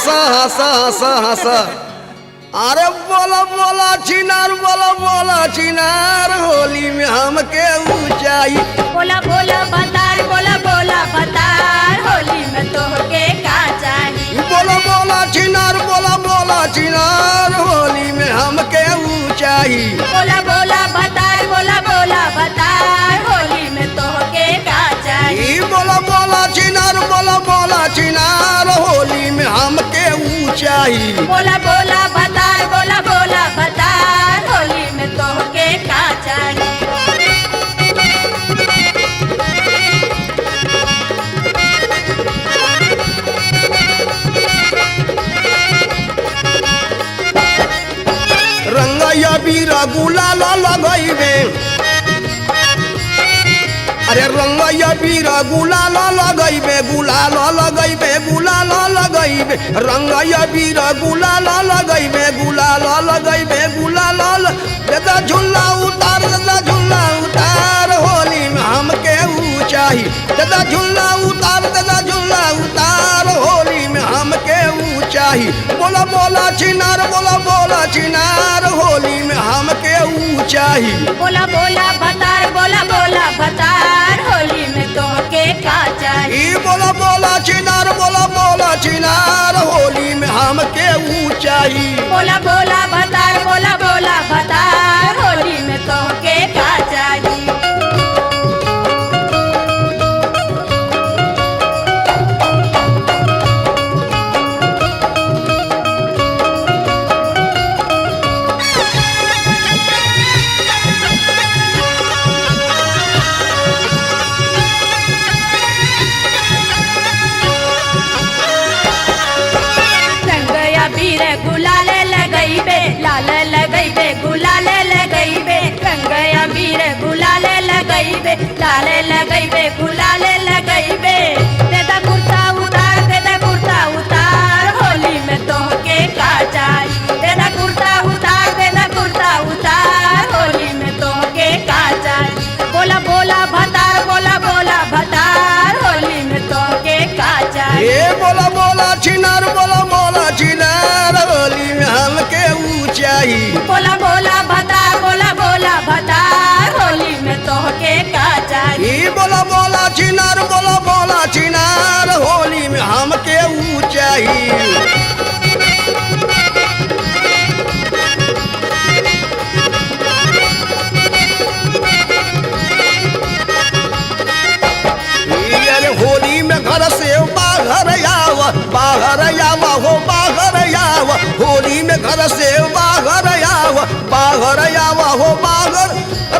हंसा हंसा हंसा हंसा। अरे बोला बोला चिनार, बोला बोला चिनार, होली में हमके ऊंचाई। बोला बोला बतार, बोला बोला बतार, होली में तोहके का चाही। बोला बोला चिनार, बोला बोला चिनार, होली में हमके ऊंचाई। बोला बोला बतार, बोला बोला बतार, होली में तोहके का चाही। बोला बोला चिनार, बोला बोला चिनार, होली में हमके ऊंचाई। बोला बोला बतार, बोला बोला बतार, होली में तोहके का चाही। रंगया बीरा गुलाल लगैबे, अरे रंगया बीरा गुलाल लगैबे, गुलाल लगैबे, गुलाल लगैबे, रंगया बीरा गुलाल लगैबे, गुलाल लगैबे, गुलाल। दादा झुल्ला उतार, दादा झुल्ला उतार, होली में हमके ऊंचाई। दादा झुल्ला उतार, दादा झुल्ला उतार, होली में हमके ऊंचाई। बोला बोला चिनार, बोला बोला चिनार, होली में हमके ऊंचाई। बोला बोला बतार, बोला बोला बतार, होली में तोहके का चाही। बोला बोला चिनार, बोला बोला चिनार, होली में हमके ऊंचाई। बोला बोला बतार, बोला बोला बतार, होली में तोहके का चाही। गुलाल लगैबे, लाल लगैबे, गुलाल लगैबे, रंगया बीर गुलाल लगैबे, लाल लगैबे, गुलाल लगैबे। देदा कुर्ता उतार, देदा कुर्ता उतार, होली में तोहके का चाही। देदा कुर्ता उतार, देदा कुर्ता उतार, होली में तोहके का चाही। बोला बोला भतार, बोला बोला भतार, होली में तोहके का चाही। बोला बोला चिनार, बोला बोला चिनार, होली में हमके ऊंचाई। बोला बोला भतार, बोला बोला भतार, होली में तोहके का चाही। बोला बोला चिनार, बोला बोला चिनार, होली में हमके ऊंचाई। होली में घर से बाहर आवा, बाहर आवा हो बाहर आवा, होली में घर से बाहर आवा, बाहर आवा हो बाहर।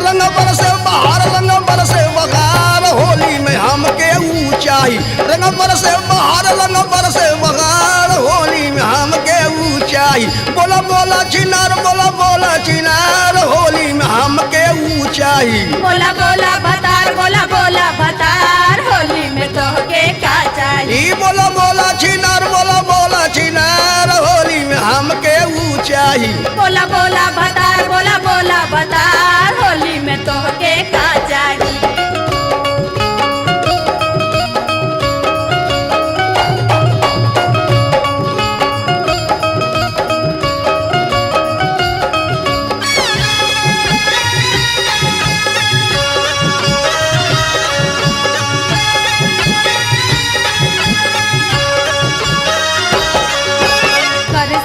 रंग पर से बाहर, रंग पर से बगार, होली में हमके ऊंचाई। रंग पर से बाहर, रंग पर से बगार, होली में हमके ऊंचाई। बोला बोला चिनार, बोला बोला चिनार, होली में हमके ऊंचाई। बोला बोला भतार, बोला बोला भतार, होली में तोहके का चाही। बोला बोला चिनार, बोला बोला चिनार, होली में हमके ऊंचाई। बोला बोला भतार, बोला बोला भतार, होली में तोहके का चाही।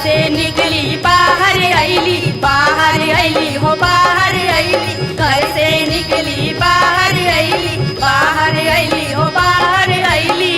से निकली बाहर अइली, बाहर अइली हो बाहर अइली, घर से निकली बाहर अइली, बाहर अइली हो बाहर अइली।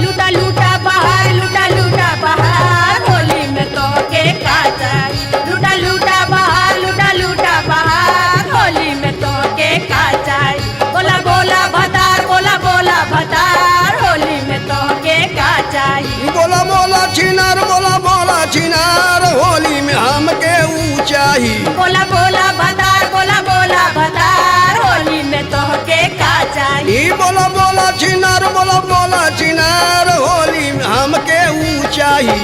लूटा लूटा बाहर, लूटा लूटा बाहर, होली में तोहके का चाही। लूटा लूटा बाहर, लूटा लूटा बाहर, होली में तोहके का चाही। बोला बोला भतार, बोला बोला भतार, होली में तोहके का चाही। बोला बोला चिनार, बोला बोला चिनार, होली में हमके ऊंचाई। बोला बोला भतार, बोला बोला भतार, होली में तोहके का चाही। बोला बोला चिनार, बोला बोला चिनार, होली में हमके ऊंचाई।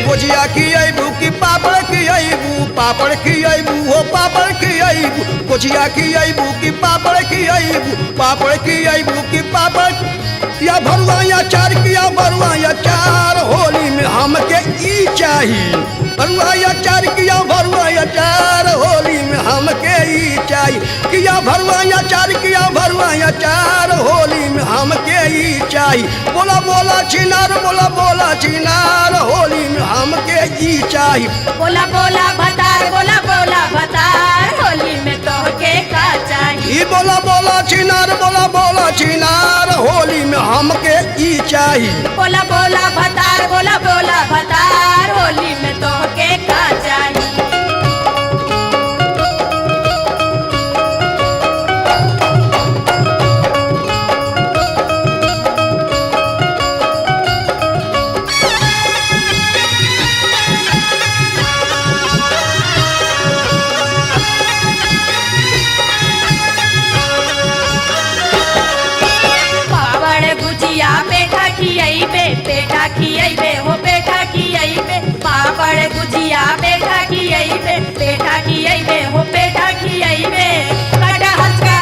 गुजिया खियाबू कि पापड़ खियाबू, पापड़ खियाबू हो पोछिया खियाबू कि पापड़ खियाबू, पापड़ खियाबू कि पापड़ या भरुआ या चार किया भरुआ या चार होली में हमके ई चाहिए। भरुआ या चार किया भरुआ या चार होली में हमके ई चाहिए। किया भरुआ या चार किया भरुआ या चार होली में हमके ई चाहिए। बोला बोला छिनार बोला बोला छिनार होली में हमके ई चाहिए। बोला बोला भतार बोला बोला भतार होली में तोहके का चाहिए। ई बोला बोला छिनार बोला बोला छिनार होली में हमके ई चाहिए। बोला बोला भतार बोला बोला भतार होली में तोहके का चाहिए। पेठा खियाइबे हो पेठा खियाइबे पापड़ गुजिया पेठा खियाइबे पेठा खियाइबे हो पेठा खियाइबे कटहल का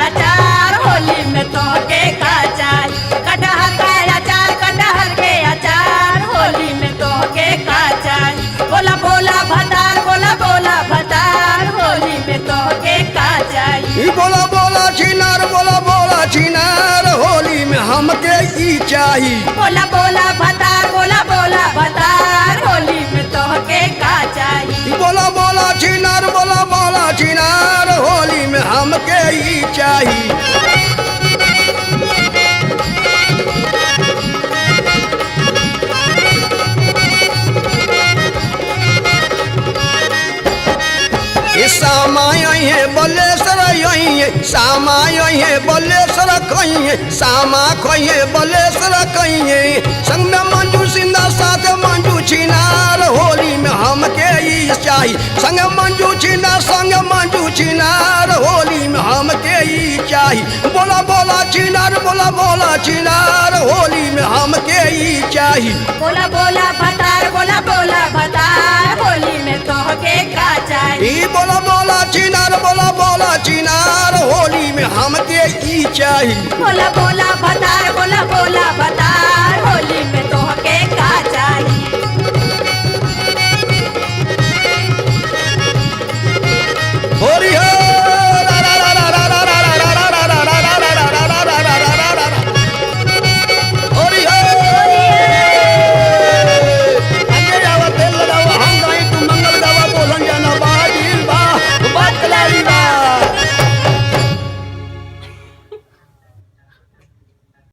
अचार होली में तोहके का चाहिए। कटहल के अचार होली में तोहके का चाहिए। बोला बोला भतार बोला बोला भतार होली में तोहके का चाहिए। बोला बोला छिनार बोला बोला छिनार होली में हमके ई चाहिए। बोला बोला भतार बोला बोला भतार होली में तोहके का चाहिए। बोला बोला छिनार बोला बोला छिनार होली में हमके ई चाहिए। सामाय है बल्लेसर यही सामाय है बल्लेसर कहिए सामा कहिए बल्लेसर कहिए संग में मंजू सिंधा साथ मंजू छिनार होली में हमके ई चाहिए। संग मंजू छिनार संग मंजू छिनार होली में हमके ई चाहिए। बोला बोला छिनार बोला बोला छिनार होली में हमके ई चाहिए। बोला बोला भतार बोला बोला भतार होली में तोहके का चाहिए। बोला बोला छिनार बोला बोला छिनार होली में हमके ई चाहिए। बोला बोला भतार बोला बोला भतार